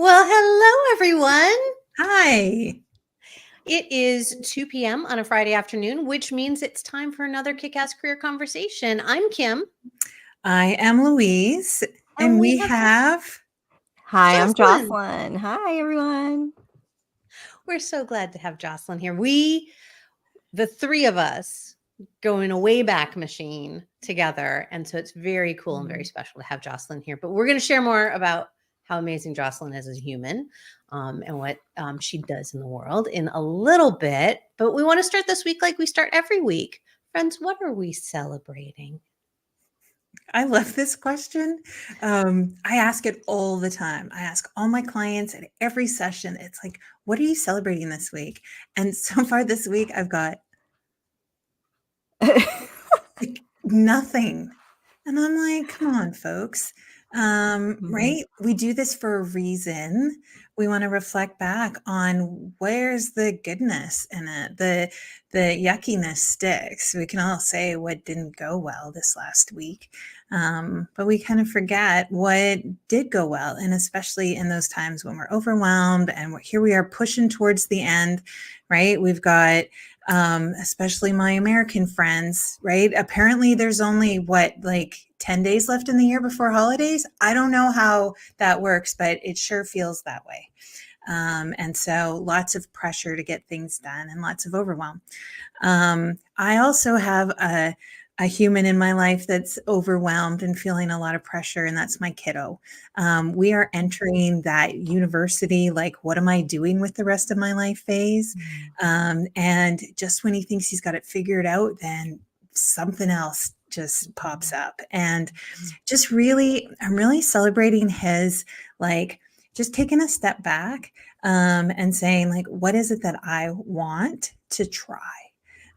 Well, hello, everyone. Hi. It is 2 p.m. on a Friday afternoon, which means it's time for another kick-ass career conversation. I'm Kim. I am Louise, And and we we have have Hi, I'm Jocelyn. Jocelyn. Hi, everyone. We're so glad to have Jocelyn here. The three of us, go in a way back machine together. And so it's very cool and very special to have Jocelyn here. But we're going to share more about how amazing Jocelyn is as a human and what she does in the world in a little bit. But we want to start this week like we start every week. Friends, what are we celebrating? I love this question. I ask it all the time. I ask all my clients at every session. It's like, what are you celebrating this week? And so far this week, I've got like nothing. And I'm like, come on, folks. Right? We do this for a reason. We want to reflect back on where's the goodness in it. The yuckiness sticks. We can all say what didn't go well this last week. But we kind of forget what did go well. And especially in those times when we're overwhelmed and here we are pushing towards the end, right? We've got especially my American friends, right? Apparently there's only 10 days left in the year before holidays. I don't know how that works, but it sure feels that way. And so lots of pressure to get things done and lots of overwhelm. I also have a human in my life that's overwhelmed and feeling a lot of pressure, and that's my kiddo. We are entering that university, like, what am I doing with the rest of my life phase? And just when he thinks he's got it figured out, then something else just pops up. And just I'm really celebrating his, like, just taking a step back and saying, like, what is it that I want to try?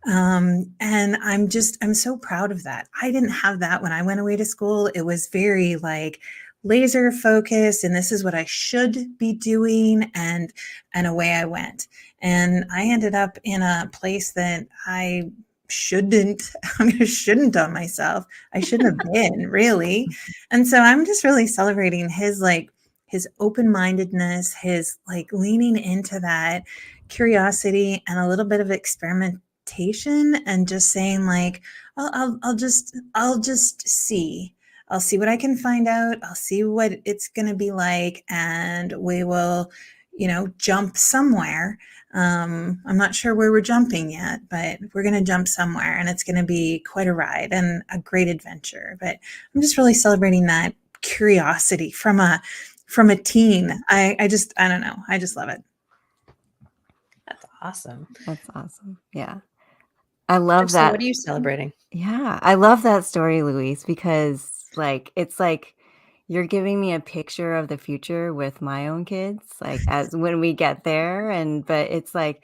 And I'm so proud of that. I didn't have that when I went away to school. It was very like laser focused, and this is what I should be doing. And away I went. And I ended up in a place that I shouldn't on myself. I shouldn't have been, really. And so I'm just really celebrating his open-mindedness, his like leaning into that curiosity and a little bit of experimentation, and just saying, like, I'll just see. I'll see what I can find out. I'll see what it's going to be like, and we will, jump somewhere. I'm not sure where we're jumping yet, but we're going to jump somewhere, and it's going to be quite a ride and a great adventure. But I'm just really celebrating that curiosity from a teen. I don't know. I just love it. That's awesome. That's awesome. Yeah. I love Jocelyn, that. what are you celebrating? Yeah. I love that story, Louise, because it's like you're giving me a picture of the future with my own kids, like as when we get there. But it's like,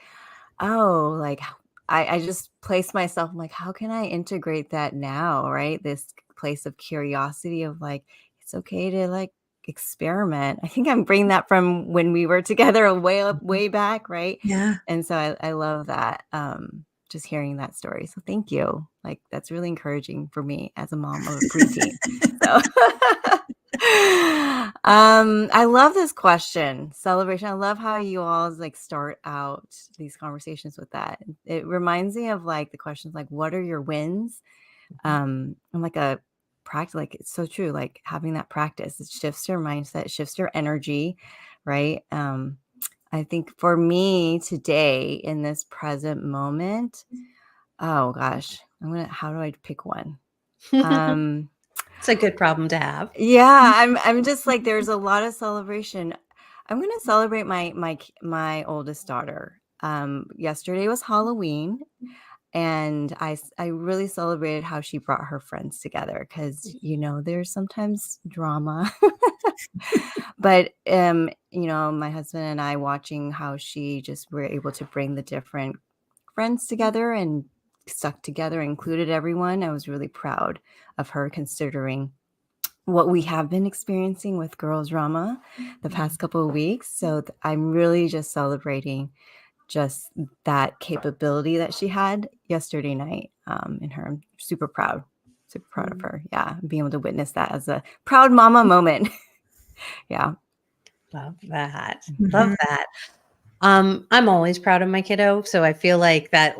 oh, like I just place myself, I'm like, how can I integrate that now? Right. This place of curiosity of like, it's okay to like experiment. I think I'm bringing that from when we were together way back. Right. Yeah. And so I love that. Just hearing that story. So thank you. Like, that's really encouraging for me as a mom of a preteen. So I love this question, celebration. I love how you all like start out these conversations with that. It reminds me of like the questions like, what are your wins? And like a practice, like it's so true, like having that practice, it shifts your mindset, shifts your energy, right? I think for me today in this present moment, oh gosh, how do I pick one? It's a good problem to have. Yeah, I'm just like, there's a lot of celebration. I'm gonna celebrate my oldest daughter. Yesterday was Halloween, and I really celebrated how she brought her friends together because there's sometimes drama. But my husband and I watching how she just were able to bring the different friends together and stuck together, included everyone. I was really proud of her considering what we have been experiencing with girls drama the past couple of weeks. So I'm really just celebrating just that capability that she had yesterday night in her. I'm super proud of her. Yeah. Being able to witness that as a proud mama moment. Yeah. Love that. Mhm. Love that. I'm always proud of my kiddo. So I feel like that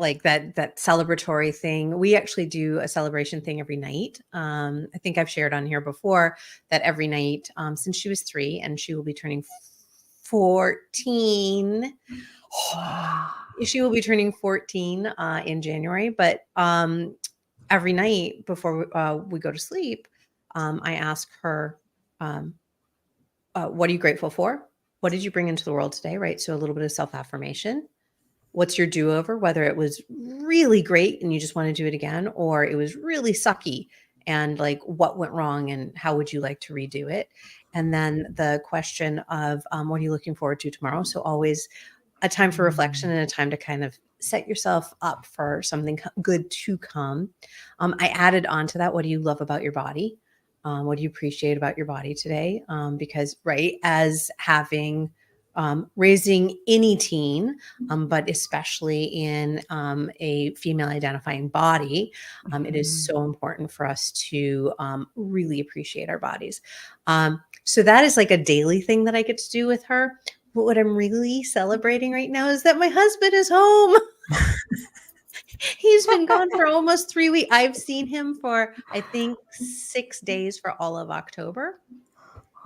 celebratory thing. We actually do a celebration thing every night. I think I've shared on here before that every night, since she was 3 and she will be turning 14. Wow. She will be turning 14 in January, but every night before we go to sleep, I ask her, um, what are you grateful for? What did you bring into the world today? Right. So a little bit of self-affirmation. What's your do-over? Whether it was really great and you just want to do it again, or it was really sucky and like what went wrong and how would you like to redo it? And then the question of what are you looking forward to tomorrow? So always a time for reflection and a time to kind of set yourself up for something good to come. I added on to that, what do you love about your body? What do you appreciate about your body today? Because, right, as having raising any teen, but especially in a female identifying body, it is so important for us to really appreciate our bodies. So that is like a daily thing that I get to do with her. But what I'm really celebrating right now is that my husband is home. He's been gone for almost 3 weeks. I've seen him for, I think, 6 days for all of October.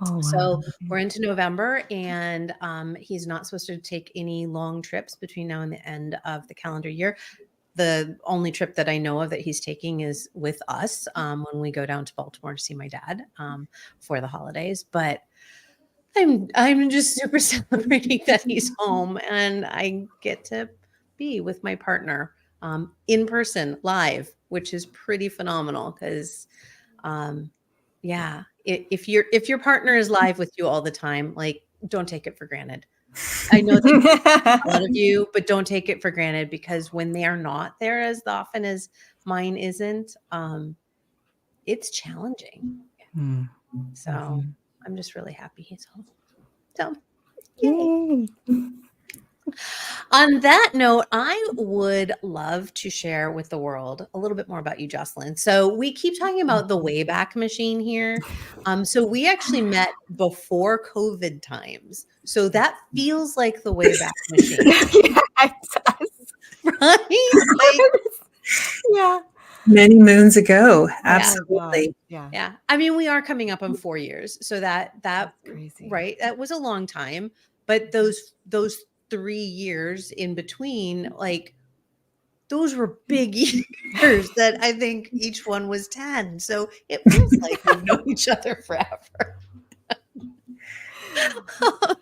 Oh, wow. So we're into November, and he's not supposed to take any long trips between now and the end of the calendar year. The only trip that I know of that he's taking is with us when we go down to Baltimore to see my dad for the holidays. But I'm just super celebrating that he's home and I get to be with my partner in person live, which is pretty phenomenal because yeah, if your partner is live with you all the time, like don't take it for granted. I know that a lot of you, but don't take it for granted because when they are not there as often as mine isn't, it's challenging. Mm. So Mhm. I'm just really happy he's home. So Yay. on that note, I would love to share with the world a little bit more about you, Jocelyn. So we keep talking about the Wayback Machine here. So we actually met before COVID times. So that feels like the Wayback Machine, Yeah, it does. right? Like, Yeah. Many moons ago. yeah, Oh my Absolutely. God. Yeah. yeah. I mean, we are coming up on 4 years, so that That's crazy. right, that was a long time. But those 3 years in between, like those were big years that I think each one was 10. So it feels like we've known each other forever.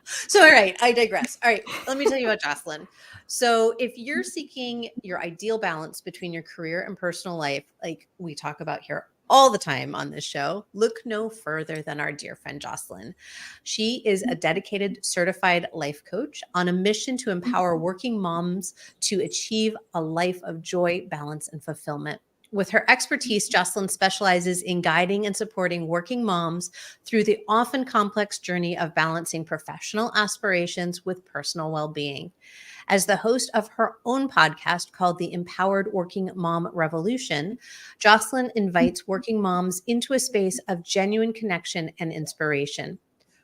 So, all right, I digress. All right, let me tell you about Jocelyn. So, if you're seeking your ideal balance between your career and personal life, like we talk about here all the time on this show, look no further than our dear friend Jocelyn. She is a dedicated certified life coach on a mission to empower working moms to achieve a life of joy, balance, and fulfillment. With her expertise, Jocelyn specializes in guiding and supporting working moms through the often complex journey of balancing professional aspirations with personal well-being. As the host of her own podcast called The Empowered Working Mom Revolution, Jocelyn invites working moms into a space of genuine connection and inspiration.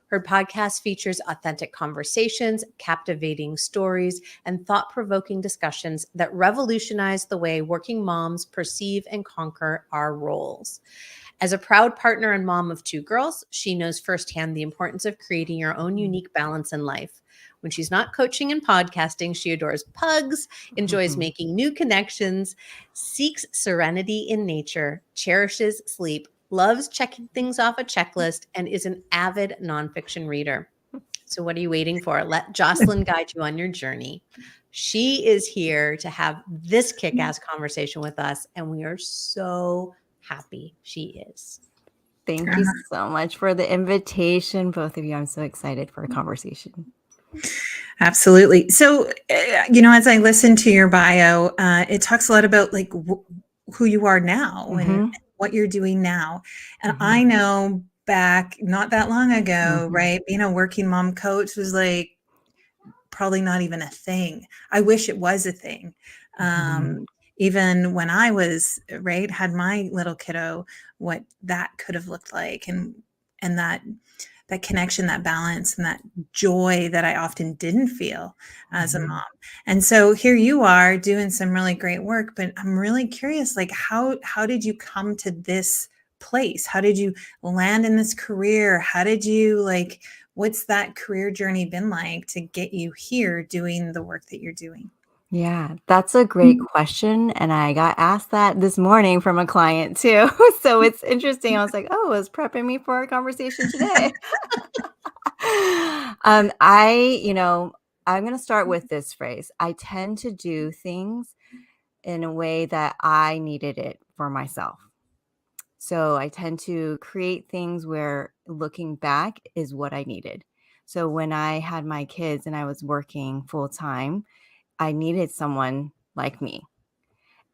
Her podcast features authentic conversations, captivating stories, and thought-provoking discussions that revolutionize the way working moms perceive and conquer our roles. As a proud partner and mom of 2 girls, she knows firsthand the importance of creating your own unique balance in life. When she's not coaching and podcasting, she adores pugs, enjoys Mhm. making new connections, seeks serenity in nature, cherishes sleep, loves checking things off a checklist, and is an avid nonfiction reader. So, what are you waiting for? Let Jocelyn guide you on your journey. She is here to have this kick ass conversation with us, and we are so happy she is. Thank you so much for the invitation, both of you. I'm so excited for a conversation. Absolutely. So, as I listen to your bio, it talks a lot about like who you are now and Mhm. what you're doing now. And Mhm. I know back not that long ago, Mhm. right? Being a working mom coach was like probably not even a thing. I wish it was a thing. Mhm. Even when I was had my little kiddo, what that could have looked like, and that that connection, that balance, and that joy that I often didn't feel as a mom. And so here you are doing some really great work, but I'm really curious, like how did you come to this place? How did you land in this career? How did you like, what's that career journey been like to get you here doing the work that you're doing? Yeah, that's a great question. And I got asked that this morning from a client too. So it's interesting. I was like, oh, it was prepping me for our conversation today. I'm going to start with this phrase. I tend to do things in a way that I needed it for myself. So I tend to create things where looking back is what I needed. So when I had my kids and I was working full time, I needed someone like me.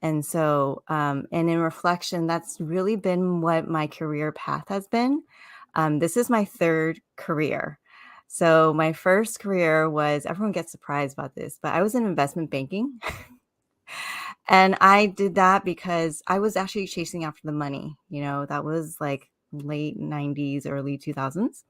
And so, and in reflection, that's really been what my career path has been. This is my third career. So my first career was, everyone gets surprised about this, but I was in investment banking. And I did that because I was actually chasing after the money. That was like late 90s, early 2000s.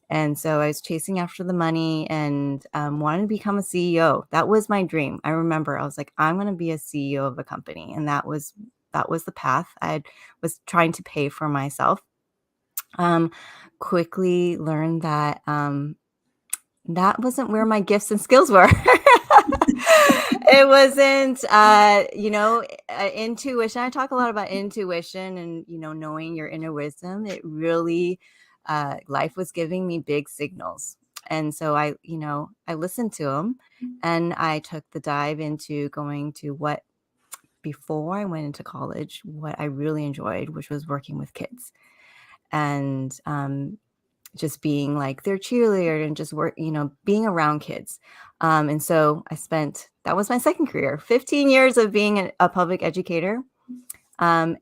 And so I was chasing after the money and wanted to become a CEO. That was my dream. I remember I was like, I'm going to be a CEO of a company. And that was the path I was trying to pay for myself. Quickly learned that that wasn't where my gifts and skills were. It wasn't, intuition. I talk a lot about intuition and, knowing your inner wisdom. It really, life was giving me big signals. And so I listened to them and I took the dive into going to what, before I went into college, what I really enjoyed, which was working with kids and, just being like their cheerleader and just being around kids. And so that was my second career, 15 years of being a public educator. And,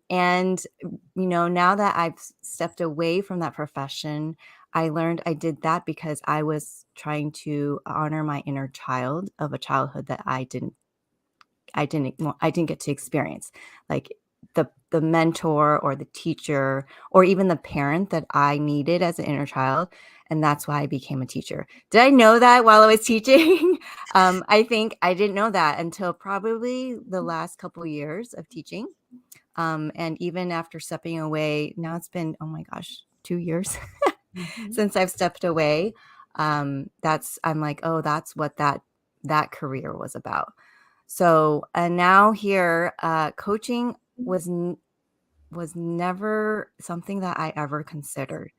now that I've stepped away from that profession, I learned I did that because I was trying to honor my inner child of a childhood that I didn't get to experience. Like the mentor or the teacher or even the parent that I needed as an inner child. And that's why I became a teacher. Did I know that while I was teaching? I think I didn't know that until probably the last couple of years of teaching. And even after stepping away, now it's been, oh my gosh, 2 years since I've stepped away. I'm like, oh, that's what that career was about. So, and now here, coaching was never something that I ever considered.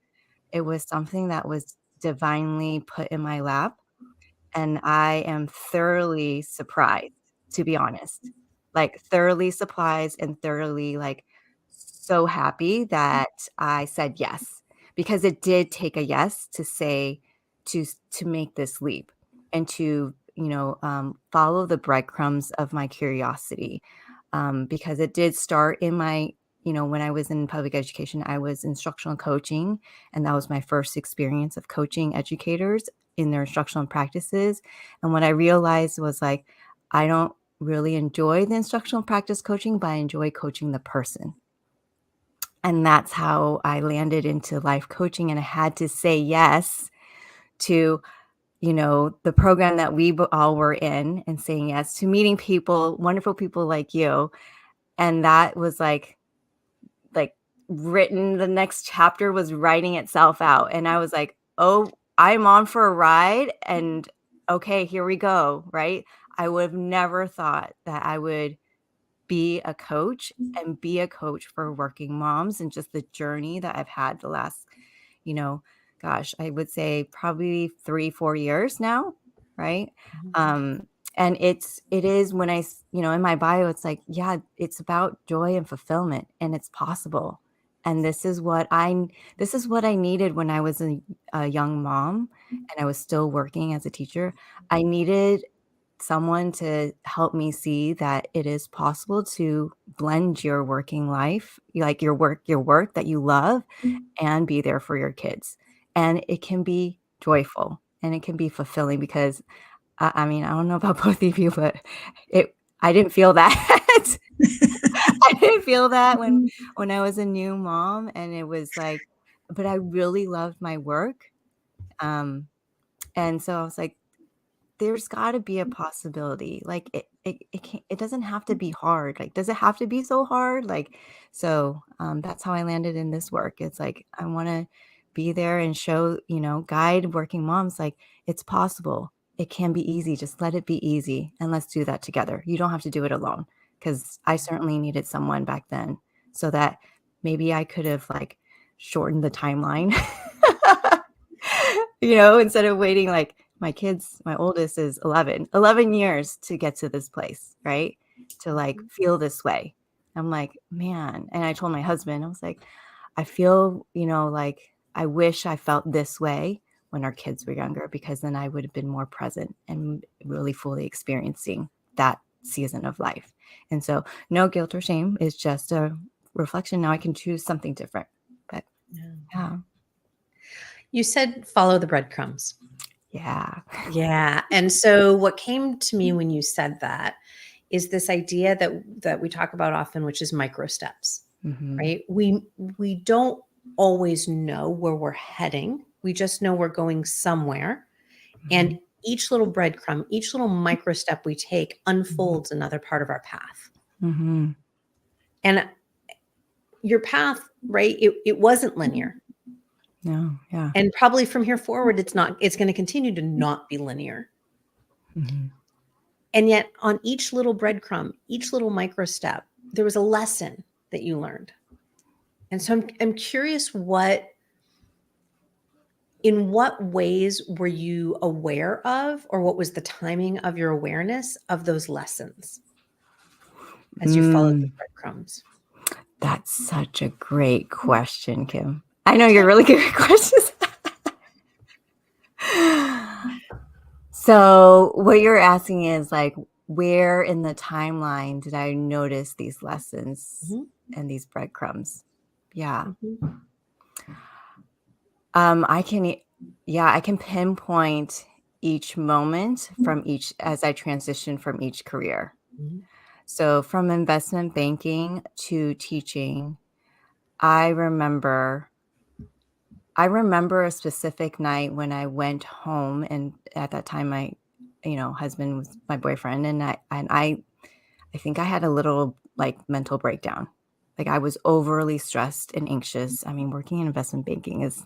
It was something that was divinely put in my lap. And I am thoroughly surprised, to be honest, like thoroughly surprised and thoroughly like so happy that I said yes, because it did take a yes to say, to make this leap and to, follow the breadcrumbs of my curiosity. Because it did start in my, when I was in public education, I was instructional coaching. And that was my first experience of coaching educators in their instructional practices. And what I realized was like, I don't really enjoy the instructional practice coaching, but I enjoy coaching the person. And that's how I landed into life coaching. And I had to say yes to, the program that we all were in, and saying yes to meeting people, wonderful people like you. And that was like written, the next chapter was writing itself out. And I was like, oh, I'm on for a ride. And okay, here we go. Right. I would have never thought that I would be a coach and be a coach for working moms, and just the journey that I've had the last, gosh, I would say probably 3-4 years now. Right. And it is when I, in my bio, it's like, yeah, it's about joy and fulfillment, and it's possible. And this is what I needed when I was a young mom and I was still working as a teacher. I needed someone to help me see that it is possible to blend your working life, like your work that you love, and be there for your kids. And it can be joyful and it can be fulfilling, because I mean, I don't know about both of you, but I didn't feel that. I didn't feel that when I was a new mom, and it was like, but I really loved my work. And so I was like, there's got to be a possibility. Like it doesn't have to be hard. Like, does it have to be so hard? Like, so that's how I landed in this work. It's like, I want to be there and show, guide working moms, like, it's possible. It can be easy. Just let it be easy. And let's do that together. You don't have to do it alone. Because I certainly needed someone back then, so that maybe I could have like shortened the timeline, instead of waiting. Like, my oldest is 11 years to get to this place, right? To like feel this way. I'm like, man. And I told my husband, I was like, I feel, like I wish I felt this way when our kids were younger, because then I would have been more present and really fully experiencing that season of life. And so no guilt or shame. It's just a reflection. Now I can choose something different. But yeah. You said follow the breadcrumbs. Yeah. Yeah. And so what came to me when you said that is this idea that we talk about often, which is micro steps, right? We don't always know where we're heading. We just know we're going somewhere. And each little breadcrumb, each little micro step we take unfolds another part of our path. And your path, right? It wasn't linear. No. Yeah. And probably from here forward, it's going to continue to not be linear. And yet on each little breadcrumb, each little micro step, there was a lesson that you learned. And so I'm curious, in what ways were you aware of, or what was the timing of your awareness of those lessons as you followed the breadcrumbs? That's such a great question, Kim. I know you're really good at questions. So what you're asking is like, where in the timeline did I notice these lessons and these breadcrumbs? Yeah. I can pinpoint each moment as I transition from each career. So from investment banking to teaching, I remember a specific night when I went home, and at that time my husband was my boyfriend, and I think I had a little like mental breakdown. Like, I was overly stressed and anxious. I mean, working in investment banking is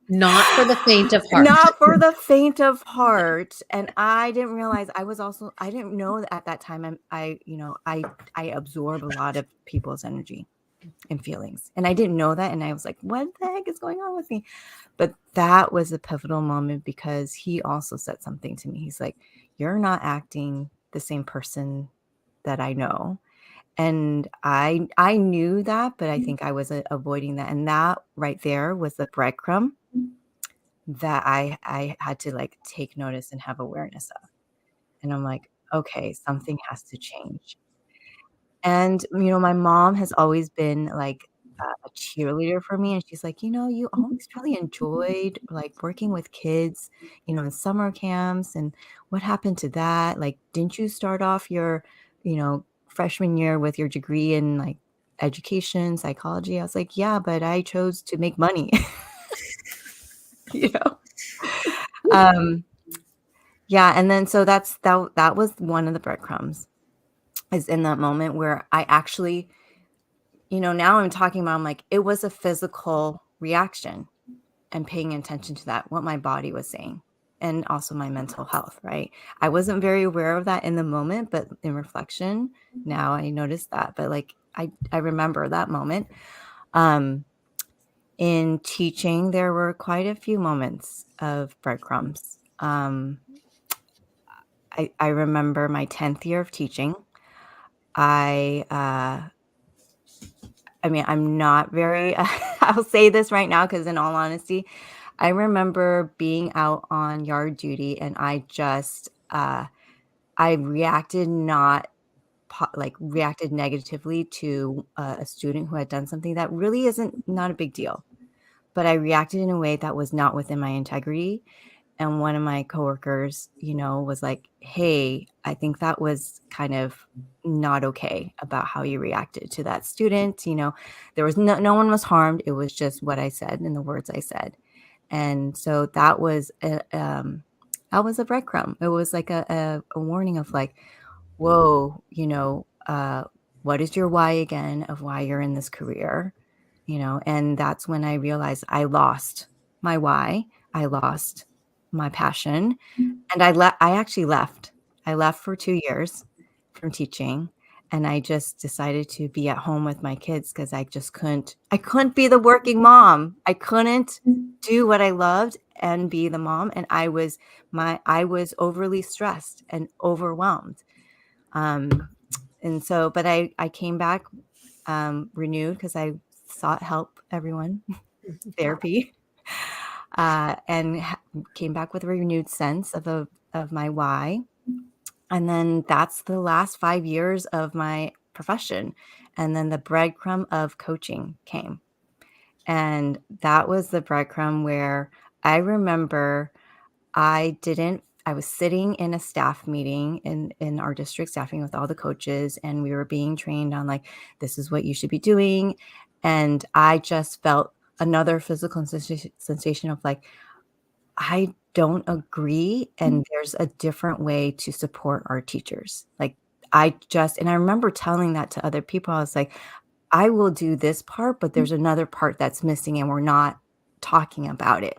not for the faint of heart. Not for the faint of heart. And I didn't realize I didn't know that at that time I absorb a lot of people's energy and feelings. And I didn't know that. And I was like, what the heck is going on with me? But that was a pivotal moment, because he also said something to me. He's like, you're not acting the same person that I know. And I knew that, but I think I was avoiding that. And that right there was the breadcrumb that I had to like take notice and have awareness of. And I'm like, okay, something has to change. And, my mom has always been like a cheerleader for me. And she's like, you always really enjoyed like working with kids, in summer camps. And what happened to that? Like, didn't you start off your, freshman year with your degree in like education, psychology? I was like, yeah, but I chose to make money. Yeah. And then, so that was one of the breadcrumbs, is in that moment where I actually, now I'm talking about, I'm like, it was a physical reaction, and paying attention to that, what my body was saying, and also my mental health, right? I wasn't very aware of that in the moment, but in reflection, now I noticed that. But like, I remember that moment. In teaching, there were quite a few moments of breadcrumbs. I remember my 10th year of teaching. I mean, I'm not very, I'll say this right now, because in all honesty, I remember being out on yard duty, and I just, I reacted reacted negatively to a student who had done something that really not a big deal. But I reacted in a way that was not within my integrity. And one of my coworkers, was like, hey, I think that was kind of not okay about how you reacted to that student. There was no one was harmed. It was just what I said and the words I said. And so that was a breadcrumb. It was like a warning of like, whoa, what is your why again of why you're in this career? And that's when I realized I lost my why. I lost my passion. And I actually left. I left for 2 years from teaching, and I just decided to be at home with my kids because I couldn't be the working mom. I couldn't do what I loved and be the mom. And I was overly stressed and overwhelmed. And so, but I came back renewed because I sought help, everyone, therapy, and came back with a renewed sense of my why. And then that's the last 5 years of my profession. And then the breadcrumb of coaching came. And that was the breadcrumb where I remember I was sitting in a staff meeting in our district staffing with all the coaches, and we were being trained on like, this is what you should be doing. And I just felt another physical sensation of like, I don't agree. And there's a different way to support our teachers. Like and I remember telling that to other people. I was like, I will do this part, but there's another part that's missing and we're not talking about it.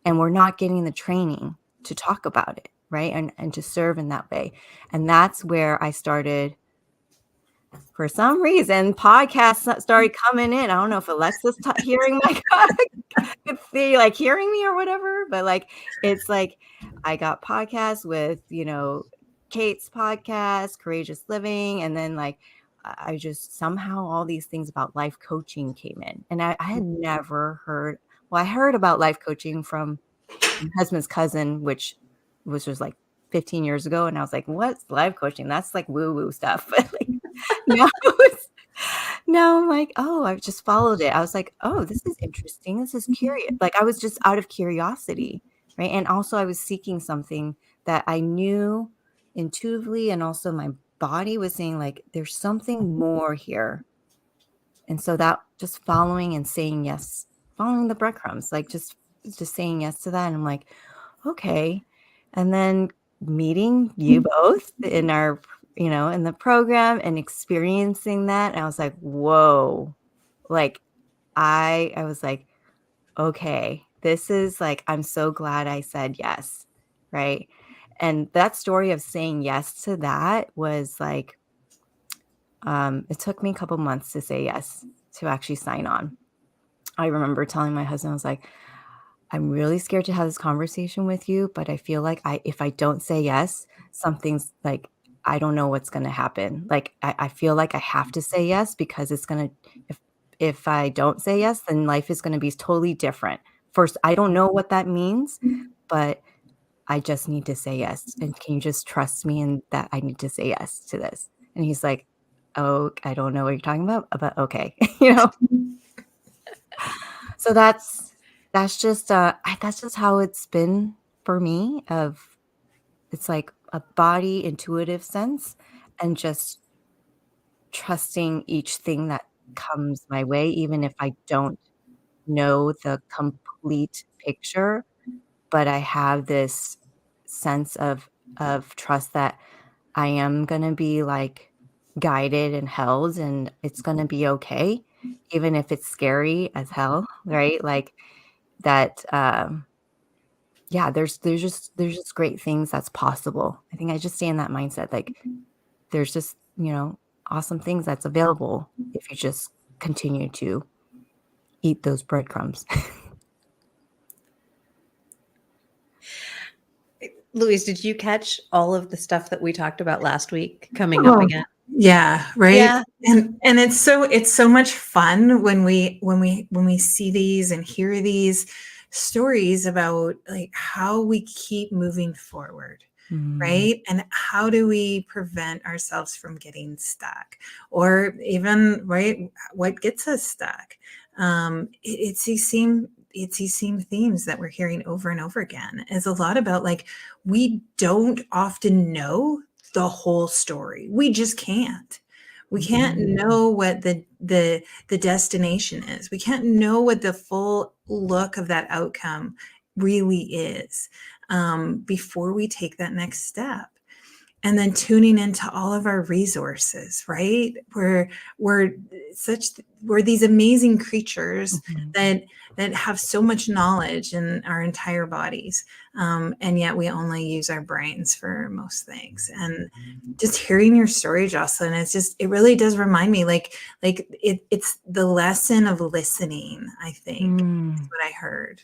And we're not getting the training to talk about it, right? And to serve in that way. And that's where I started, for some reason, podcasts started coming in. I don't know if Alexa's hearing my could see like hearing me or whatever, but like it's like I got podcasts with, Kate's podcast, Courageous Living, and then like I just somehow all these things about life coaching came in. And I had never heard, well, I heard about life coaching from my husband's cousin, which was like 15 years ago. And I was like, what's life coaching? That's like woo-woo stuff. But like, now I'm like, oh, I've just followed it. I was like, oh, this is interesting. This is curious. Like I was just out of curiosity, right? And also I was seeking something that I knew intuitively, and also my body was saying like, there's something more here. And so that just following and saying yes, following the breadcrumbs, like just saying yes to that. And I'm like, okay. And then meeting you both in our, in the program and experiencing that. And I was like, whoa, like I was like, okay, this is like, I'm so glad I said yes. Right. And that story of saying yes to that was like, it took me a couple months to say yes, to actually sign on. I remember telling my husband, I was like, I'm really scared to have this conversation with you, but I feel like if I don't say yes, something's like, I don't know what's going to happen. Like, I feel like I have to say yes because it's going to, if I don't say yes, then life is going to be totally different. First, I don't know what that means, but I just need to say yes. And can you just trust me in that I need to say yes to this? And he's like, oh, I don't know what you're talking about, but okay. So that's just how it's been for me. It's like a body intuitive sense and just trusting each thing that comes my way, even if I don't know the complete picture, but I have this sense of trust that I am going to be like guided and held, and it's going to be okay, even if it's scary as hell, right? Like that, yeah, there's just great things that's possible. I think I just stay in that mindset. Like there's just, awesome things that's available if you just continue to eat those breadcrumbs. Louise, did you catch all of the stuff that we talked about last week coming up again? Yeah, right. Yeah. And it's so much fun when we see these and hear these stories about like how we keep moving forward. Right. And how do we prevent ourselves from getting stuck, or even, right, what gets us stuck? It's these same themes that we're hearing over and over again. It's a lot about like, we don't often know the whole story. We just can't. We can't know what the destination is. We can't know what the full look of that outcome really is before we take that next step. And then tuning into all of our resources, right? We're these amazing creatures that have so much knowledge in our entire bodies, and yet we only use our brains for most things. And just hearing your story, Jocelyn, it really does remind me, it's the lesson of listening. I think is what I heard.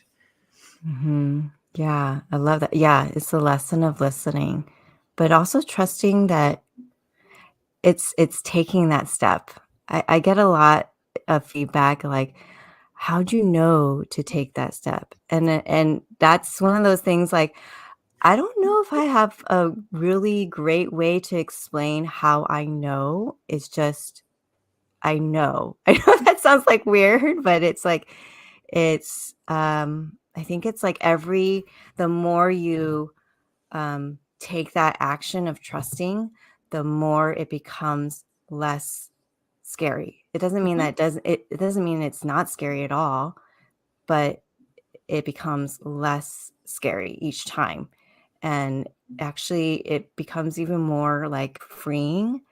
Yeah, I love that. Yeah, it's the lesson of listening, but also trusting that it's taking that step. I get a lot of feedback like, how'd you know to take that step? And that's one of those things like, I don't know if I have a really great way to explain how I know. It's just, I know. I know that sounds like weird, but it's like, I think it's like the more you take that action of trusting, the more it becomes less scary. It doesn't mean that it doesn't mean it's not scary at all, but it becomes less scary each time. And actually it becomes even more like freeing.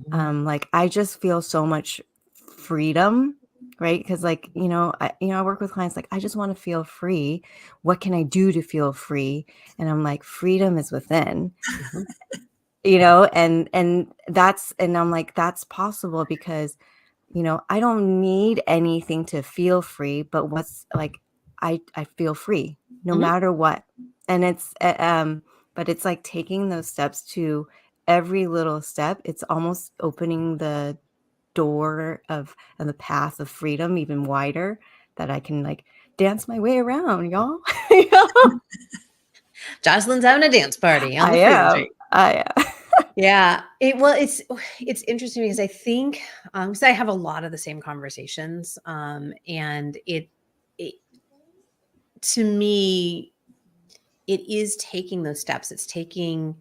Like I just feel so much freedom, right? Because like, I work with clients like, I just want to feel free. What can I do to feel free? And I'm like, freedom is within. And I'm like, that's possible because, I don't need anything to feel free, but what's like, I feel free no matter what. And but it's like taking those steps to every little step. It's almost opening the door and the path of freedom even wider that I can like dance my way around, y'all. Jocelyn's having a dance party on the freedom street. I am. Yeah. It's interesting because I think because I have a lot of the same conversations, and it to me it is taking those steps. It's taking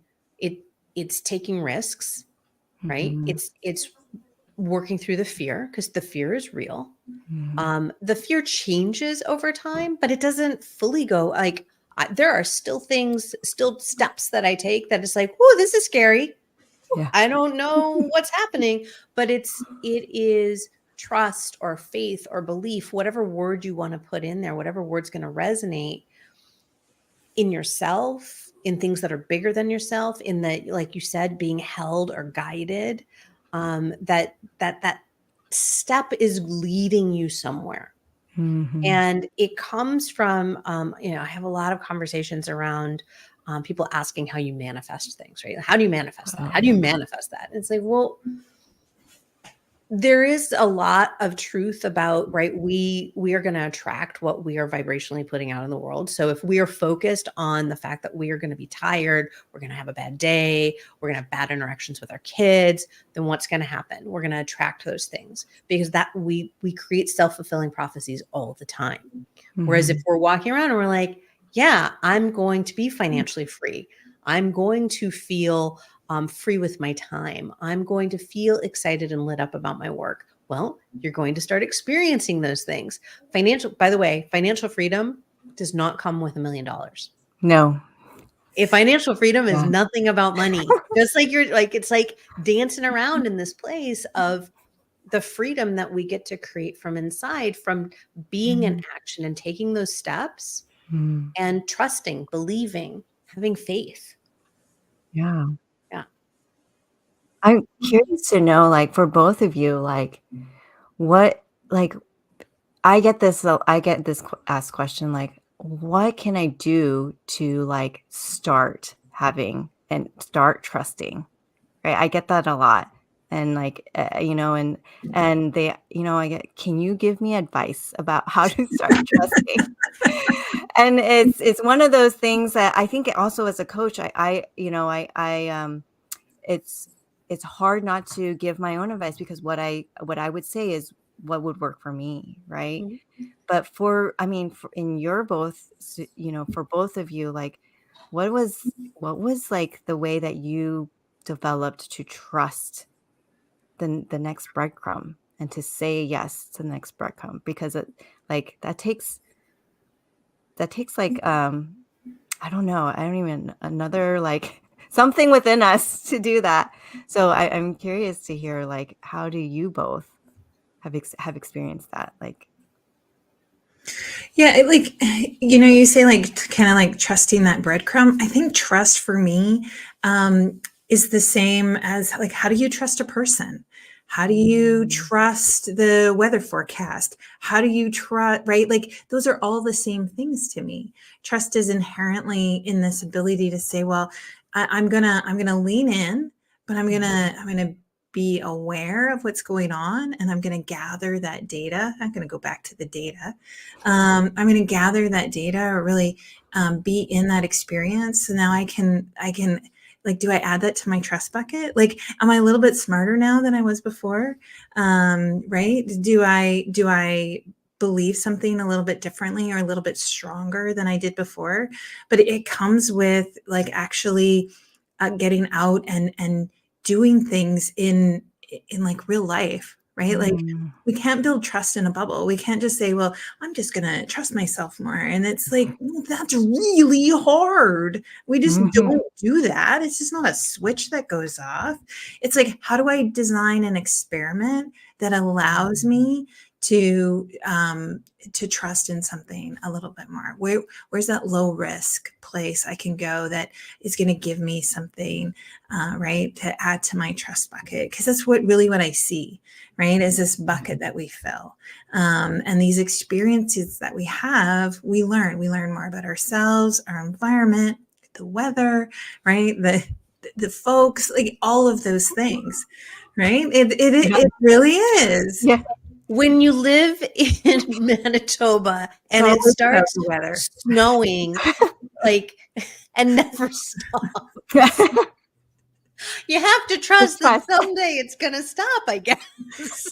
risks, right? It's working through the fear because the fear is real. The fear changes over time, but it doesn't fully go like there are still steps that I take that is like, whoa, this is scary. Yeah. I don't know what's happening, but it is trust or faith or belief, whatever word you want to put in there, whatever word's going to resonate in yourself, in things that are bigger than yourself, in the, like you said, being held or guided, that step is leading you somewhere. And it comes from, I have a lot of conversations around people asking how you manifest things, right? How do you manifest that? How do you manifest that? And it's like, well, there is a lot of truth about, right? We are going to attract what we are vibrationally putting out in the world. So if we are focused on the fact that we are going to be tired, we're going to have a bad day, we're going to have bad interactions with our kids, then what's going to happen? We're going to attract those things because that we create self-fulfilling prophecies all the time. Whereas if we're walking around and we're like, yeah, I'm going to be financially free. I'm going to feel free with my time. I'm going to feel excited and lit up about my work. Well, you're going to start experiencing those things. By the way, financial freedom does not come with $1 million. No. If financial freedom is nothing about money, just like it's like dancing around in this place of the freedom that we get to create from inside, from being in action and taking those steps and trusting, believing, having faith. Yeah. Yeah. I'm curious to know, like, for both of you, like, what, like, I get this asked question, like, what can I do to like start having and start trusting? Right. I get that a lot. And like, and they, I get, can you give me advice about how to start trusting? And it's one of those things that I think also as a coach, it's hard not to give my own advice because what I would say is what would work for me. Right. But in your both, for both of you, like, what was like the way that you developed to trust the next breadcrumb and to say yes to the next breadcrumb, because it like that takes like I don't know, I don't even another like something within us to do that. So I'm curious to hear, like, how do you both have experienced that? Like, Yeah, like, you say like kind of like trusting that breadcrumb. I think trust for me is the same as like, how do you trust a person? How do you trust the weather forecast? How do you trust, right? Like those are all the same things to me. Trust is inherently in this ability to say, well, I'm gonna lean in, but I'm gonna be aware of what's going on, and I'm gonna gather that data. I'm gonna go back to the data. I'm going to gather that data, or really be in that experience. So now I can like, do I add that to my trust bucket? Like, am I a little bit smarter now than I was before? Right? Do I believe something a little bit differently or a little bit stronger than I did before? But it comes with like actually getting out and doing things in like real life, right? Like we can't build trust in a bubble. We can't just say, well, I'm just going to trust myself more. And it's like, that's really hard. We just don't do that. It's just not a switch that goes off. It's like, how do I design an experiment that allows me to trust in something a little bit more? Where's that low risk place I can go that is going to give me something, right, to add to my trust bucket? Because that's what I see, right, is this bucket that we fill. And these experiences that we have, we learn more about ourselves, our environment, the weather, right, the folks, like all of those things, right? It really is. yeah. When you live in Manitoba and it starts the weather snowing, like, and never stop, you have to trust that someday it's going to stop, I guess.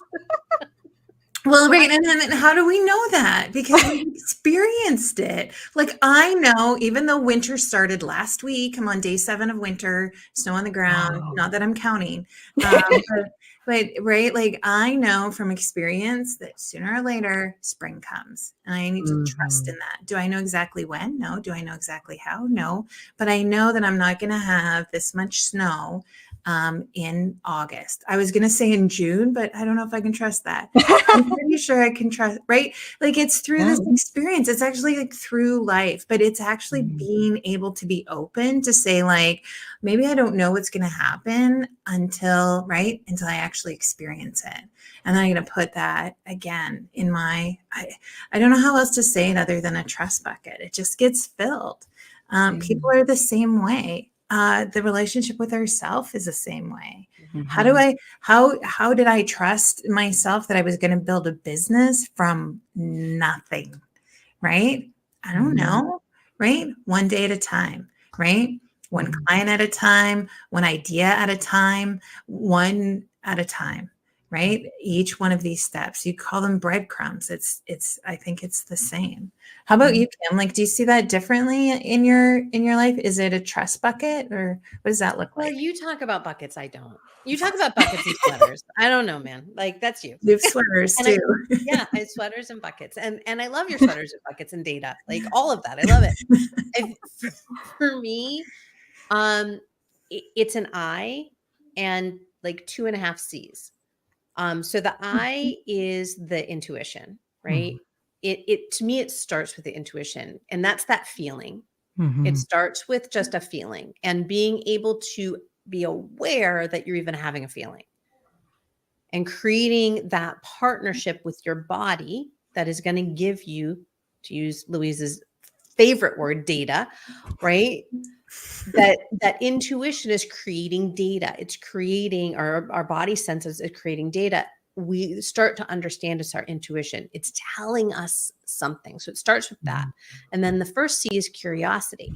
Well, right. And then how do we know that? Because we experienced it. Like, I know, even though winter started last week, I'm on day 7 of winter, snow on the ground, not that I'm counting. But right, like I know from experience that sooner or later spring comes, and I need to trust in that. Do I know exactly when? No. Do I know exactly how? No. But I know that I'm not going to have this much snow in August. I was going to say in June, but I don't know if I can trust that. I'm pretty sure I can trust, right? Like it's through this experience. It's actually like through life, but it's actually being able to be open to say, like, maybe I don't know what's going to happen until I actually experience it. And then I'm going to put that again in my, I don't know how else to say it other than a trust bucket. It just gets filled. People are the same way. The relationship with ourselves is the same way. How did I trust myself that I was going to build a business from nothing? Right? I don't know. Right? One day at a time. Right? One client at a time, one idea at a time, one at a time, right? Each one of these steps, you call them breadcrumbs. I think it's the same. How about you, Kim? Like, do you see that differently in your life? Is it a trust bucket, or what does that look like? Well, you talk about buckets. I don't. You talk about buckets and sweaters. I don't know, man. Like that's you. You have sweaters too. I have sweaters and buckets, and I love your sweaters and buckets and data, like all of that. I love it. For me, it's an I and like 2.5 C's. So the I is the intuition, right? It to me, it starts with the intuition, and that's that feeling. It starts with just a feeling and being able to be aware that you're even having a feeling and creating that partnership with your body that is going to give you, to use Louise's favorite word, data, right? that intuition is creating data. It's creating our body senses is creating data. We start to understand it's our intuition. It's telling us something. So it starts with that. And then the first C is curiosity,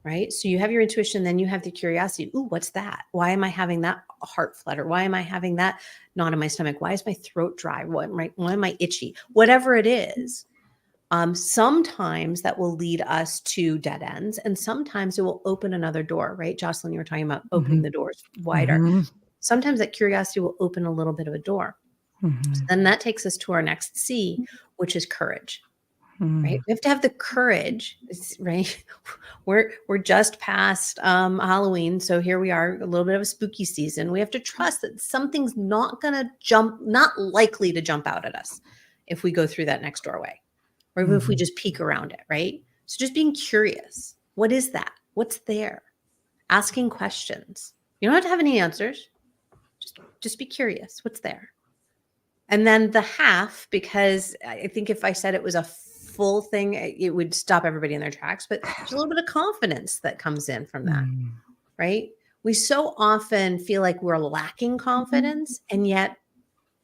right? So you have your intuition, then you have the curiosity. Ooh, what's that? Why am I having that heart flutter? Why am I having that knot in my stomach? Why is my throat dry? Why am I itchy? Whatever it is. Sometimes that will lead us to dead ends, and sometimes it will open another door, right? Jocelyn, you were talking about opening the doors wider. sometimes that curiosity will open a little bit of a door. So then that takes us to our next C, which is courage. Right? We have to have the courage, right? We're just past Halloween, so here we are, a little bit of a spooky season. We have to trust that something's not likely to jump out at us if we go through that next doorway, or if we just peek around it, right? So just being curious. What is that? What's there? Asking questions. You don't have to have any answers. Just be curious. What's there? And then the half, because I think if I said it was a full thing, it would stop everybody in their tracks. But there's a little bit of confidence that comes in from that, right? We so often feel like we're lacking confidence, and yet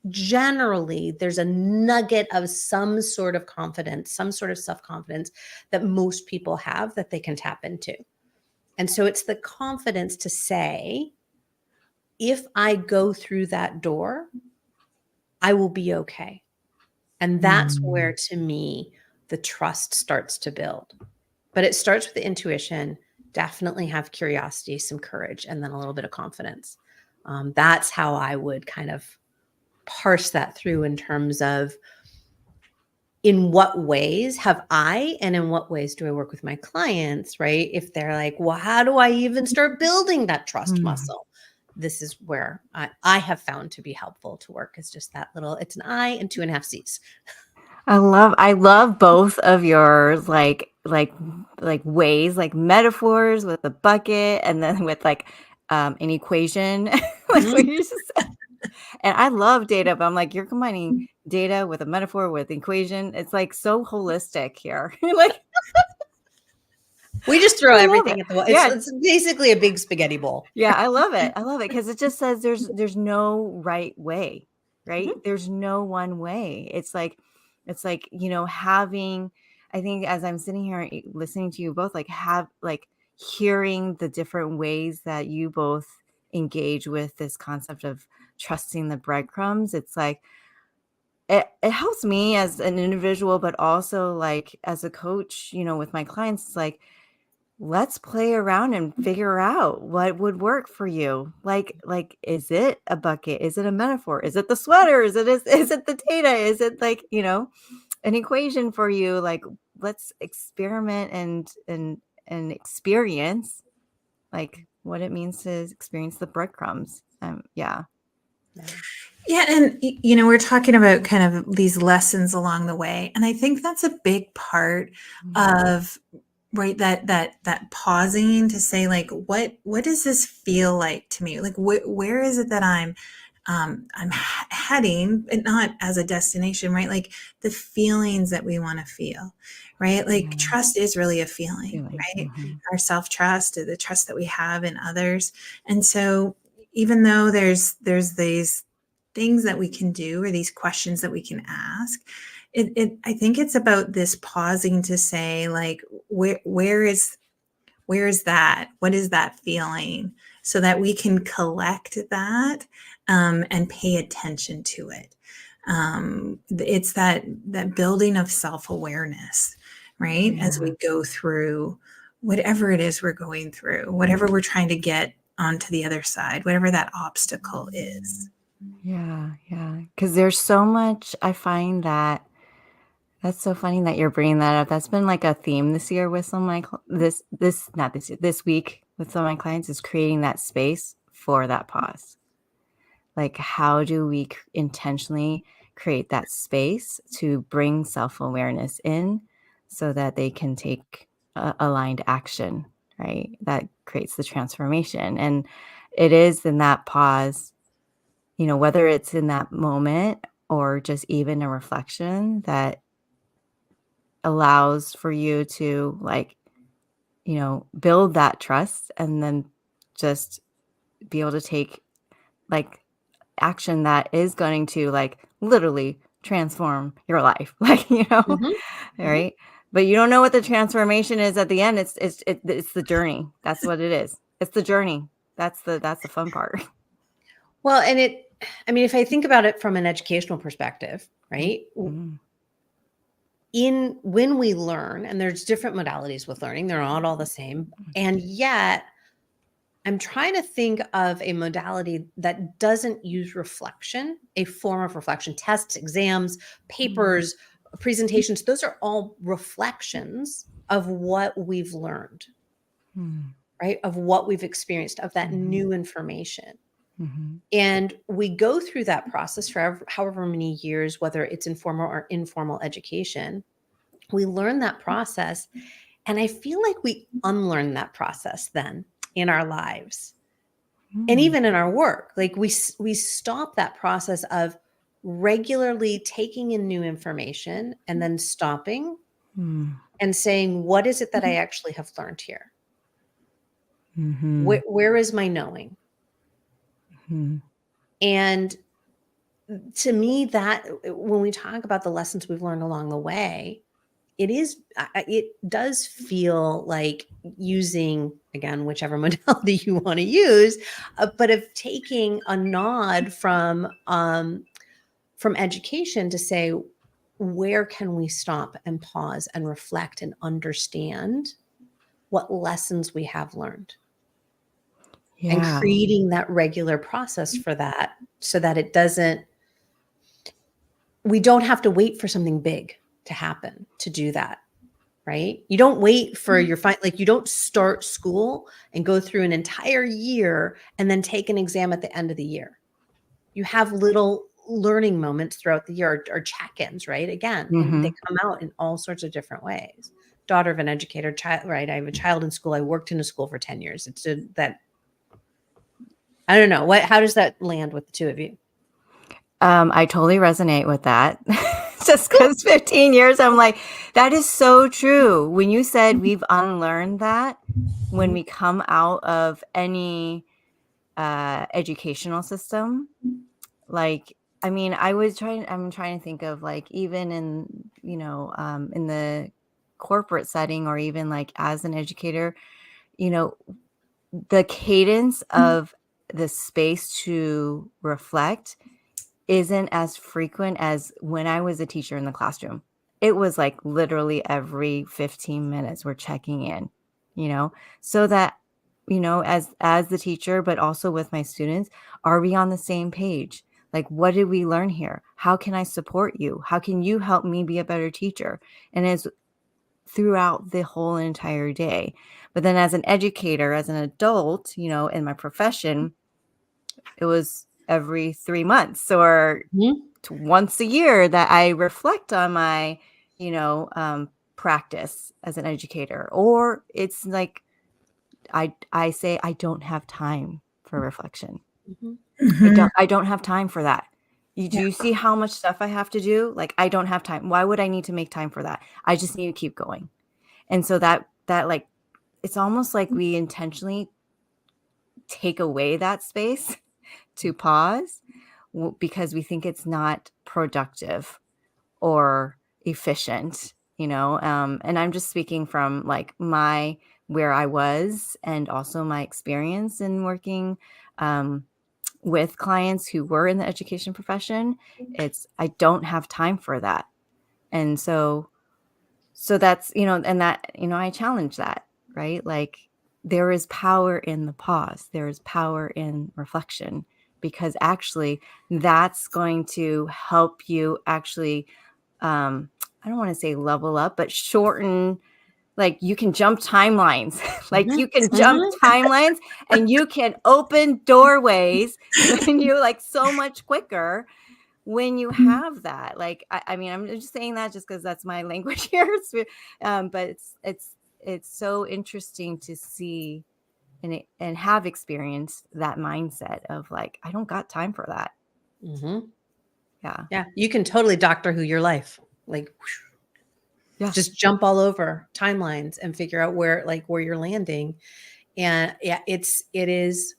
generally there's a nugget of some sort of confidence, some sort of self-confidence that most people have that they can tap into. And so it's the confidence to say, if I go through that door, I will be okay. And that's where, to me, the trust starts to build. But it starts with the intuition, definitely have curiosity, some courage, and then a little bit of confidence. That's how I would kind of parse that through in terms of in what ways have I, and in what ways do I work with my clients, right? If they're like, well, how do I even start building that trust muscle? This is where I have found to be helpful to work. Is just that little, it's an I and 2.5 C's. I love both of your like ways, like metaphors with the bucket, and then with like an equation, like what you just said. And I love data, but I'm like, you're combining data with a metaphor with equation. It's like so holistic here. Like, we just throw I love everything it. at the wall. Yeah. It's basically a big spaghetti bowl. Yeah, I love it. I love it because it just says there's no right way, right? There's no one way. It's like, you know, having, I think as I'm sitting here listening to you both, like hearing the different ways that you both engage with this concept of trusting the breadcrumbs. It's like, it helps me as an individual, but also like as a coach, you know, with my clients, it's like, let's play around and figure out what would work for you. Like, is it a bucket? Is it a metaphor? Is it the sweater? Is it the data? Is it like, you know, an equation for you? Like, let's experiment and experience like what it means to experience the breadcrumbs. Yeah. Yeah. And, you know, we're talking about kind of these lessons along the way. And I think that's a big part of, right, that pausing to say, like, what does this feel like to me? Like, where is it that I'm heading, but not as a destination, right? Like the feelings that we want to feel, right? Like trust is really a feeling, right? Our self-trust, the trust that we have in others. And so even though there's these things that we can do, or these questions that we can ask, I think it's about this pausing to say, like, where is that? What is that feeling? So that we can collect that and pay attention to it. It's that building of self-awareness, right? As we go through whatever it is we're going through, whatever we're trying to get onto the other side, whatever that obstacle is. Yeah. Because there's so much, I find that's so funny that you're bringing that up. That's been like a theme this year with some of my, this week with some of my clients, is creating that space for that pause. Like, how do we intentionally create that space to bring self-awareness in so that they can take aligned action, right? That creates the transformation. And it is in that pause, you know, whether it's in that moment or just even a reflection, that allows for you to, like, you know, build that trust and then just be able to take like action that is going to like literally transform your life. Like, you know, right? But you don't know what the transformation is at the end. It's the journey. That's what it is. It's the journey. That's the fun part. Well, and I mean, if I think about it from an educational perspective, right? When we learn, and there's different modalities with learning, they're not all the same. And yet, I'm trying to think of a modality that doesn't use reflection, a form of reflection. Tests, exams, papers, presentations, those are all reflections of what we've learned, right? Of what we've experienced, of that new information. And we go through that process for however many years, whether it's informal or informal education. We learn that process. And I feel like we unlearn that process then in our lives and even in our work. Like we stop that process of regularly taking in new information and then stopping and saying, what is it that I actually have learned here? Where is my knowing? And to me, that when we talk about the lessons we've learned along the way, it does feel like using, again, whichever modality you want to use, but of taking a nod from education to say, where can we stop and pause and reflect and understand what lessons we have learned? And creating that regular process for that, so that we don't have to wait for something big to happen to do that, right? You don't wait for your like you don't start school and go through an entire year and then take an exam at the end of the year. You have little learning moments throughout the year, or check-ins, right? Again, and they come out in all sorts of different ways. Daughter of an educator, child, right? I have a child in school. I worked in a school for 10 years. It's that, I don't know. How does that land with the two of you? I totally resonate with that. Just because 15 years, I'm like, that is so true. When you said we've unlearned that, when we come out of any educational system, like, I mean, I'm trying to think of, like, even in, in the corporate setting, or even like as an educator, the cadence of the space to reflect isn't as frequent as when I was a teacher in the classroom. It was like literally every 15 minutes we're checking in, so that, as the teacher, but also with my students, are we on the same page? Like, what did we learn here? How can I support you? How can you help me be a better teacher? And it's throughout the whole entire day. But then as an educator, as an adult, in my profession, it was every 3 months or once a year that I reflect on my, practice as an educator. Or it's like, I say, I don't have time for reflection. I don't have time for that. Do you see how much stuff I have to do? Like, I don't have time. Why would I need to make time for that? I just need to keep going. And so that like, it's almost like we intentionally take away that space to pause because we think it's not productive or efficient, and I'm just speaking from like where I was, and also my experience in working with clients who were in the education profession. I don't have time for that. And so that's, and that, I challenge that, right? Like, there is power in the pause. There is power in reflection, because actually that's going to help you actually, I don't want to say level up, but shorten, like, you can jump timelines, like you can jump timelines, and you can open doorways when you like so much quicker when you have that. Like, I mean, I'm just saying that just because that's my language here. But it's so interesting to see and have experienced that mindset of like, I don't got time for that. Yeah, you can totally Doctor Who your life, like, just jump all over timelines and figure out where you're landing. And yeah, it is.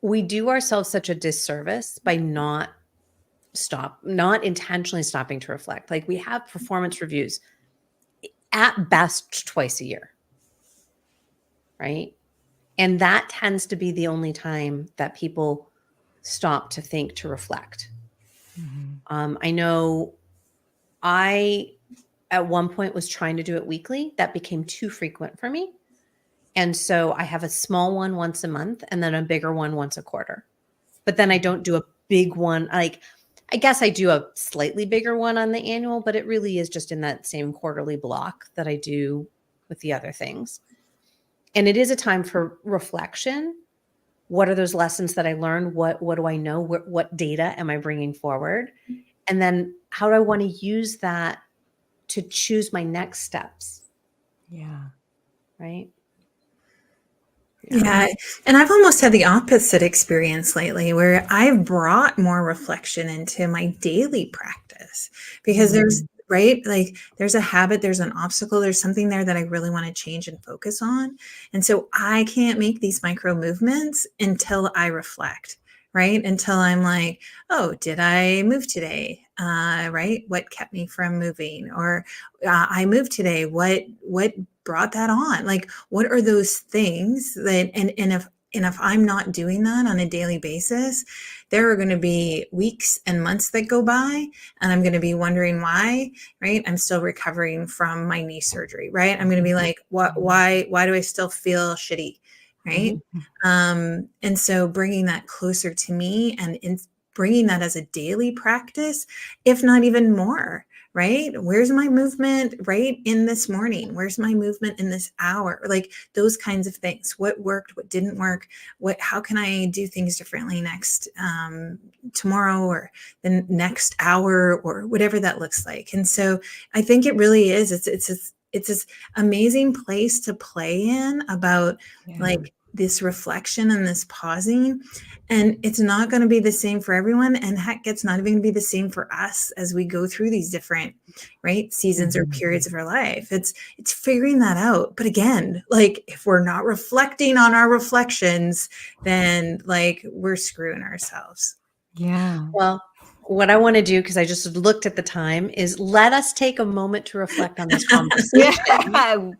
We do ourselves such a disservice by not intentionally stopping to reflect. Like, we have performance reviews at best twice a year, right? And that tends to be the only time that people stop to think, to reflect. I know I, at one point, was trying to do it weekly. That became too frequent for me. And so I have a small one once a month and then a bigger one once a quarter. But then I don't do a big one. Like, I guess I do a slightly bigger one on the annual, but it really is just in that same quarterly block that I do with the other things. And it is a time for reflection. What are those lessons that I learned? What do I know? What data am I bringing forward? And then how do I want to use that to choose my next steps? Yeah. Right. Yeah. And I've almost had the opposite experience lately where I've brought more reflection into my daily practice because there's, right? Like there's a habit, there's an obstacle, there's something there that I really want to change and focus on. And so I can't make these micro movements until I reflect, right? Until I'm like, oh, did I move today? Right? What kept me from moving? Or I moved today. What brought that on? Like, what are those things that, and if I'm not doing that on a daily basis, there are going to be weeks and months that go by and I'm going to be wondering why, right? I'm still recovering from my knee surgery, right? I'm going to be like, why do I still feel shitty? Right. And so bringing that closer to me and bringing that as a daily practice, if not even more, right? Where's my movement right in this morning? Where's my movement in this hour? Like those kinds of things. What worked? What didn't work? How can I do things differently next tomorrow or the next hour or whatever that looks like? And so I think it really is. It's this amazing place to play in about like this reflection and this pausing. And it's not going to be the same for everyone. And heck, it's not even going to be the same for us as we go through these different, right, seasons or periods of our life. It's figuring that out. But again, like if we're not reflecting on our reflections, then like we're screwing ourselves. Yeah. Well, what I want to do, because I just looked at the time, is let us take a moment to reflect on this conversation.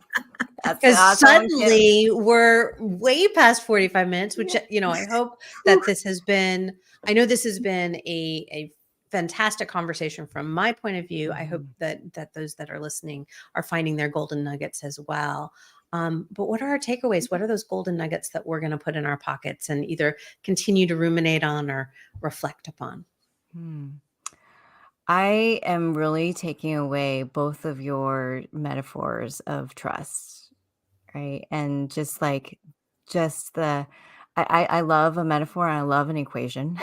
Because suddenly we're way past 45 minutes, which, I hope that this has been, I know this has been a fantastic conversation from my point of view. I hope that those that are listening are finding their golden nuggets as well. But what are our takeaways? What are those golden nuggets that we're going to put in our pockets and either continue to ruminate on or reflect upon? I am really taking away both of your metaphors of trust, right? And just like, I love a metaphor and I love an equation.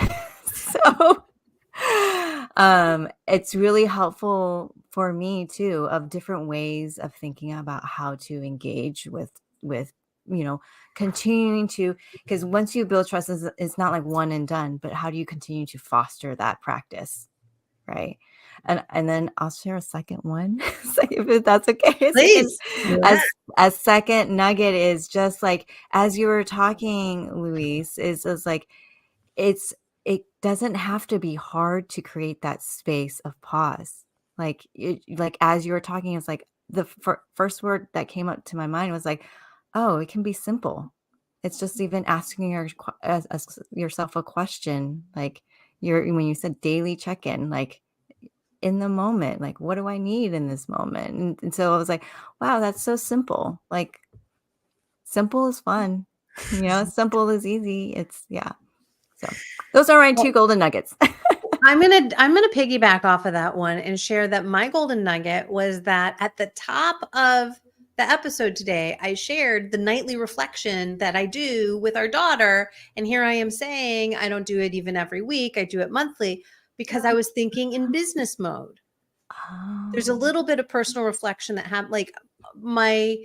So it's really helpful for me too, of different ways of thinking about how to engage with continuing to, because once you build trust, it's not like one and done, but how do you continue to foster that practice, right? And then I'll share a second one, if that's okay. Please. A second nugget is just like, as you were talking, Louise, is like, it doesn't have to be hard to create that space of pause. Like as you were talking, it's like the first word that came up to my mind was like, oh, it can be simple. It's just even asking yourself a question, like when you said daily check-in, like in the moment, like what do I need in this moment? And so I was like, wow, that's so simple. Like simple is fun, simple is easy. So those are my two golden nuggets. I'm gonna piggyback off of that one and share that my golden nugget was that at the top of the episode today, I shared the nightly reflection that I do with our daughter. And here I am saying I don't do it even every week. I do it monthly because I was thinking in business mode. There's a little bit of personal reflection that happened, like my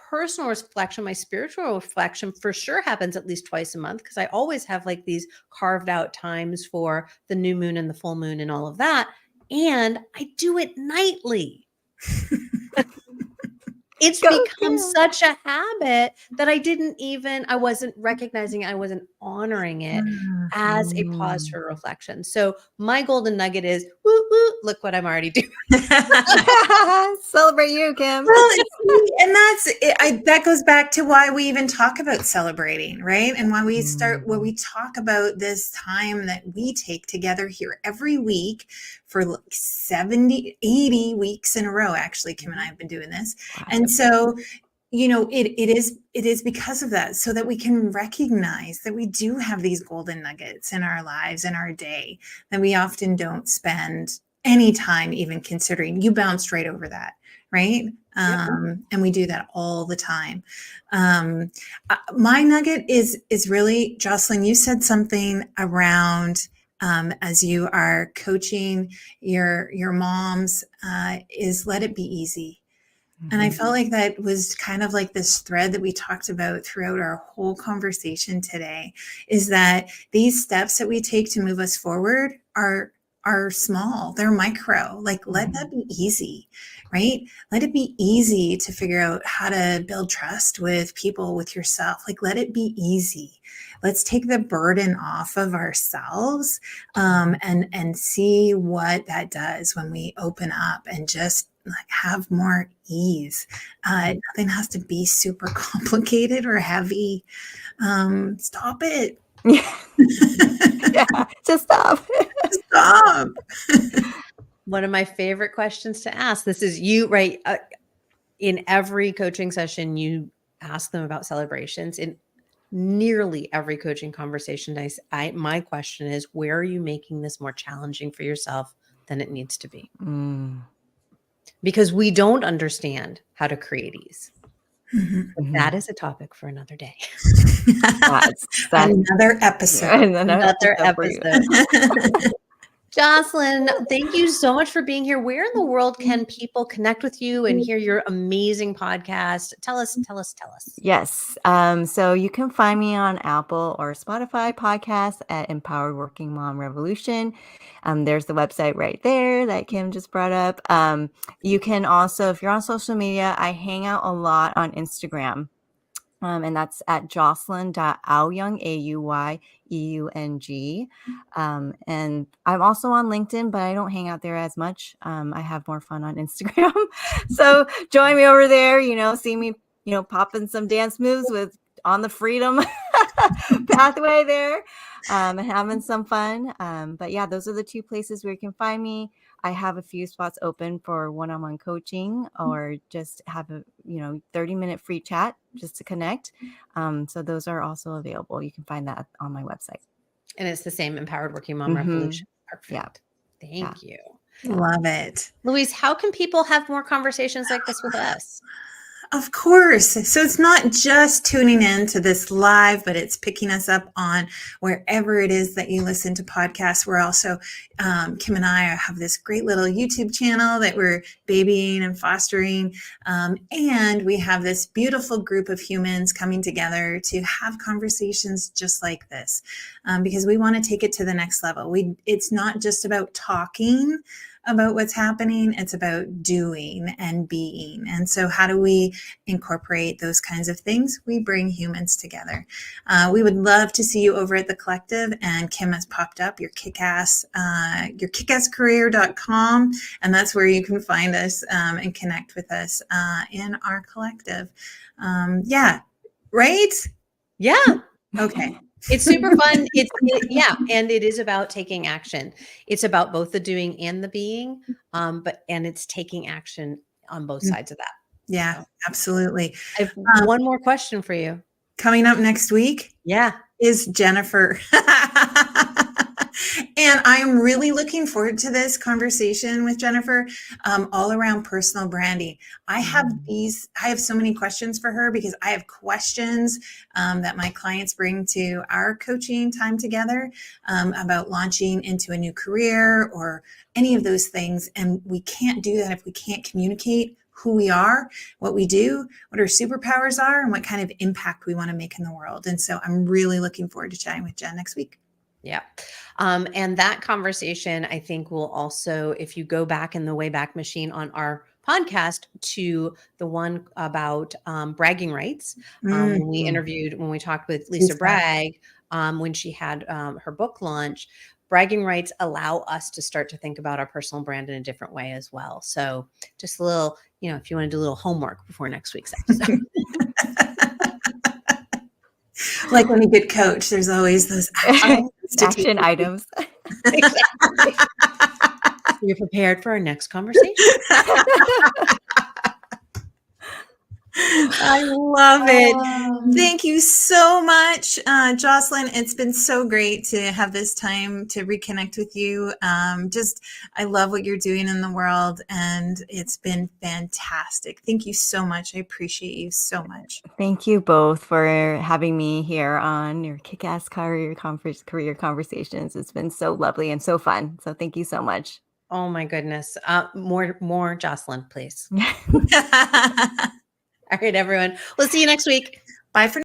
personal reflection, my spiritual reflection for sure happens at least twice a month because I always have like these carved out times for the new moon and the full moon and all of that. And I do it nightly. It's become such a habit that I wasn't recognizing it. I wasn't honoring it as a pause for reflection. So my golden nugget is, woo, woo, look what I'm already doing. Celebrate you, Kim. Well, and that's it. That goes back to why we even talk about celebrating, right? And why we talk about this time that we take together here every week for like 70, 80 weeks in a row. Actually, Kim and I have been doing this. Wow. And so it is because of that, so that we can recognize that we do have these golden nuggets in our lives, in our day, that we often don't spend any time even considering. You bounced right over that, right? Yep. And we do that all the time. My nugget is really, Jocelyn, you said something around, as you are coaching your moms, is let it be easy. And I felt like that was kind of like this thread that we talked about throughout our whole conversation today, is that these steps that we take to move us forward are small, they're micro. Like, let that be easy, right? Let it be easy to figure out how to build trust with people, with yourself. Like, let it be easy. Let's take the burden off of ourselves, and see what that does when we open up and just like have more ease. Nothing has to be super complicated or heavy. Stop it. Yeah, just stop. Stop. One of my favorite questions to ask. This is you, right? In every coaching session, you ask them about celebrations. In nearly every coaching conversation, my question is, where are you making this more challenging for yourself than it needs to be? Because we don't understand how to create ease. That is a topic for another day. That's another episode. Another episode. Jocelyn, thank you so much for being here. Where in the world can people connect with you and hear your amazing podcast? Tell us. Yes. So you can find me on Apple or Spotify podcasts at Empowered Working Mom Revolution. There's the website right there that Kim just brought up. You can also, if you're on social media, I hang out a lot on Instagram. And that's at Jocelyn.Auyeung, AUYEUNG. And I'm also on LinkedIn, but I don't hang out there as much. I have more fun on Instagram. So join me over there, see me, popping some dance moves with on the freedom pathway there, and having some fun. But yeah, those are the two places where you can find me. I have a few spots open for one-on-one coaching, or just have a 30-minute free chat just to connect. So those are also available. You can find that on my website. And it's the same Empowered Working Mom Revolution. Perfect. Yeah. Thank you. Love it. Louise, how can people have more conversations like this with us? Of course. So it's not just tuning in to this live, but it's picking us up on wherever it is that you listen to podcasts. We're also, Kim and I have this great little YouTube channel that we're babying and fostering. And we have this beautiful group of humans coming together to have conversations just like this, because we want to take it to the next level. It's not just about talking about what's happening, it's about doing and being. And so how do we incorporate those kinds of things? We bring humans together. We would love to see you over at the Collective, and Kim has popped up your kickasscareer.com, and that's where you can find us and connect with us in our collective. Yeah, right? Yeah. Okay. It's super fun. And it is about taking action. It's about both the doing and the being, and it's taking action on both sides of that. Yeah, absolutely. I have one more question for you. Coming up next week, is Jennifer. And I am really looking forward to this conversation with Jennifer, all around personal branding. I have so many questions for her, because I have questions that my clients bring to our coaching time together about launching into a new career or any of those things. And we can't do that if we can't communicate who we are, what we do, what our superpowers are, and what kind of impact we want to make in the world. And so I'm really looking forward to chatting with Jen next week. Yeah. And that conversation, I think, will also, if you go back in the Wayback Machine on our podcast to the one about bragging rights, when we talked with Lisa Bragg, when she had her book launch, bragging rights allow us to start to think about our personal brand in a different way as well. So just a little, if you want to do a little homework before next week's episode. Like when you get coached, there's always those action items. Exactly. You're prepared for our next conversation. I love it. Um, Thank you so much, Jocelyn. It's been so great to have this time to reconnect with you. I love what you're doing in the world, and it's been fantastic. Thank you so much. I appreciate you so much. Thank you both for having me here on your kick-ass career conversations. It's been so lovely and so fun. So thank you so much. oh my goodness. More Jocelyn, please. All right, everyone. We'll see you next week. Bye for